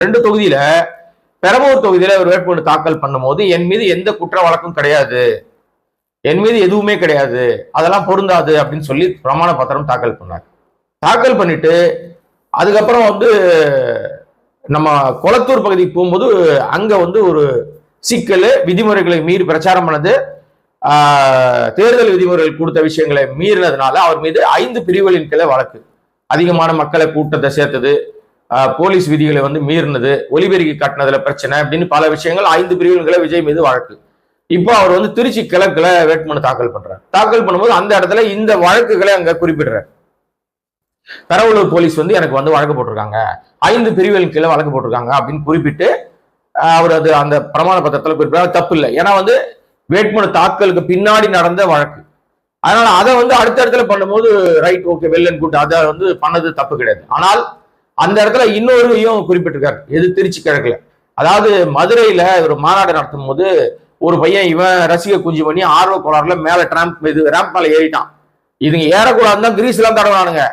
2 தொகுதியில பெரம்பூர் தொகுதியில ஒரு வேட்புமனு தாக்கல் பண்ணும்போது என் மீது எந்த குற்ற வழக்கும் கிடையாது, என் மீது எதுவுமே கிடையாது, அதெல்லாம் பொருந்தாது அப்படின்னு சொல்லி பிரமாண பத்திரம் தாக்கல் பண்ணார். தாக்கல் பண்ணிட்டு அதுக்கப்புறம் நம்ம கொளத்தூர் பகுதிக்கு போகும்போது அங்க ஒரு சிக்கல், விதிமுறைகளை மீறி பிரச்சாரம் பண்ணது, தேர்தல் விதிமுறைகள் கொடுத்த விஷயங்களை மீறினதுனால அவர் மீது 5 பிரிவுகளின் கீழே வழக்கு. அதிகமான மக்களை கூட்டத்தை சேர்த்தது, போலீஸ் விதிகளை மீறினது, ஒலிபெருக்கி காட்டினதுல பிரச்சனை அப்படின்னு பல விஷயங்கள் 5 பிரிவுகளை விஜய் மீது வழக்கு. இப்போ அவர் திருச்சி கிழக்குல வேட்புமனு தாக்கல் பண்றார். தாக்கல் பண்ணும்போது அந்த இடத்துல இந்த வழக்குகளை அங்க குறிப்பிடுறார். பெரம்பலூர் போலீஸ் எனக்கு வழக்கு போட்டிருக்காங்க, 5 பிரிவுகளின் கீழே வழக்கு போட்டிருக்காங்க அப்படின்னு குறிப்பிட்டு அவர் அந்த பிரமாண பத்திரத்தில் குறிப்பிட தப்பு இல்லை. ஏன்னா வேட்புமனு தாக்கலுக்கு பின்னாடி நடந்த வழக்கு. அதனால அதை அடுத்த இடத்துல பண்ணும்போது right, okay, well and good, அதை பண்ணது தப்பு கிடையாது. ஆனால் அந்த இடத்துல இன்னொருவையும் குறிப்பிட்டிருக்காரு. எது? திருச்சி கிழக்குல. அதாவது மதுரையில ஒரு மாநாடு நடத்தும் போது ஒரு பையன் இவன் ரசிக குஞ்சு பண்ணி ஆர்வ கோளாறுல மேல ரேம்ப் மேல ஏறிட்டான். இதுங்க ஏறக்கூடாதுன்னு தான் கிரீஸ் எல்லாம் தடவானுங்க.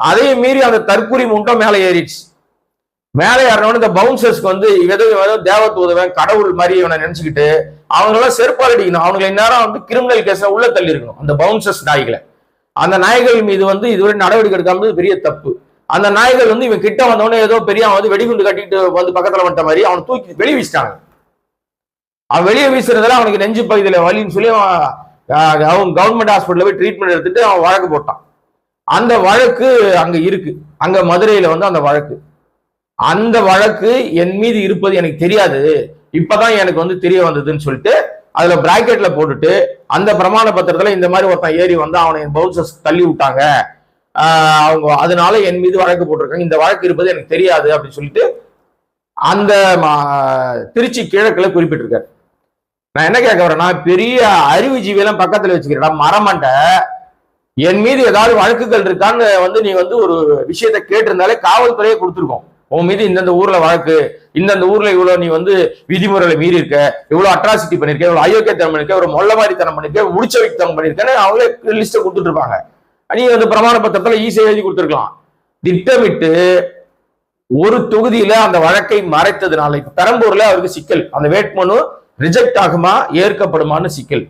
அதையும் மீறி அந்த தற்குறி முட்டம் மேல ஏறிடுச்சு. மேலே ஏறினவன இந்த பவுன்சர்ஸ்க்கு ஏதோ தேவத்துவன் கடவுள் மாதிரி இவனை நினைச்சுக்கிட்டு அவங்களெல்லாம் செருப்பால் அடிக்கணும். அவங்களை நேரம் கிரிமினல் கேஸ்ல உள்ள தள்ளி இருக்கணும். அந்த பவுன்சர்ஸ் நாய்களை, அந்த நாய்கள் மீது இதுவரை நடவடிக்கை எடுக்காம பெரிய தப்பு. அந்த நாய்கள் இவன் கிட்ட வந்தவொடனே ஏதோ பெரிய வெடிகுண்டு கட்டிட்டு பக்கத்துல வந்துட்ட மாதிரி அவனை தூக்கி வெளியே வீசிட்டாங்க. அவன் வெளியே வீசுறதுல அவனுக்கு நெஞ்சு பகுதியில வலின்னு சொல்லி அவன் கவர்மெண்ட் ஹாஸ்பிட்டல்ல போய் ட்ரீட்மெண்ட் எடுத்துட்டு அவன் வழக்கு போட்டான். அந்த வழக்கு அங்க இருக்கு, அங்க மதுரையில அந்த வழக்கு. அந்த வழக்கு என் மீது இருப்பது எனக்கு தெரியாது, இப்பதான் எனக்கு தெரிய வந்ததுன்னு சொல்லிட்டு அதுல பிராக்கெட்ல போட்டுட்டு அந்த பிரமாண பத்திரத்துல இந்த மாதிரி ஒருத்தன் ஏறி அவனை பவுன்சர்ஸ் தள்ளி விட்டாங்க, அவங்க அதனால என் மீது வழக்கு போட்டிருக்காங்க, இந்த வழக்கு இருப்பது எனக்கு தெரியாது அப்படின்னு சொல்லிட்டு அந்த திருச்சி கிழக்குல குறிப்பிட்டிருக்காரு. நான் என்ன கேட்க வரேன்னா, பெரிய அறிவுஜீவியெல்லாம் பக்கத்துல வச்சுக்கிறேன், மரமண்டை என் மீது ஏதாவது வழக்குகள் இருக்கான்னு நீ ஒரு விஷயத்த கேட்டிருந்தாலே காவல்துறையே கொடுத்துருக்கோம். உன் மீது இந்தந்த ஊர்ல வழக்கு, இந்தந்த ஊர்ல இவ்வளவு நீ விதிமுறைகளை மீறி இருக்க, இவ்வளவு அட்ராசிட்டி பண்ணிருக்க, இவ்வளவு அயோக்கியத்தனம் பண்ணிருக்க, ஒரு மொல்ல மாதிரி தனம் பண்ணிருக்க, முடிச்ச வைத்தனம் பண்ணிருக்கேன்னு அவங்களே லிஸ்ட கொடுத்துட்டு இருப்பாங்க. நீ பிரமாண பத்திரத்துல ஈஸியா எழுதி கொடுத்துருக்கலாம். திட்டமிட்டு ஒரு தொகுதியில அந்த வழக்கை மறைத்ததுனால இப்ப பெரம்பூர்ல அவருக்கு சிக்கல், அந்த வேட்புமனு ரிஜெக்ட் ஆகுமா ஏற்கப்படுமான்னு சிக்கல்.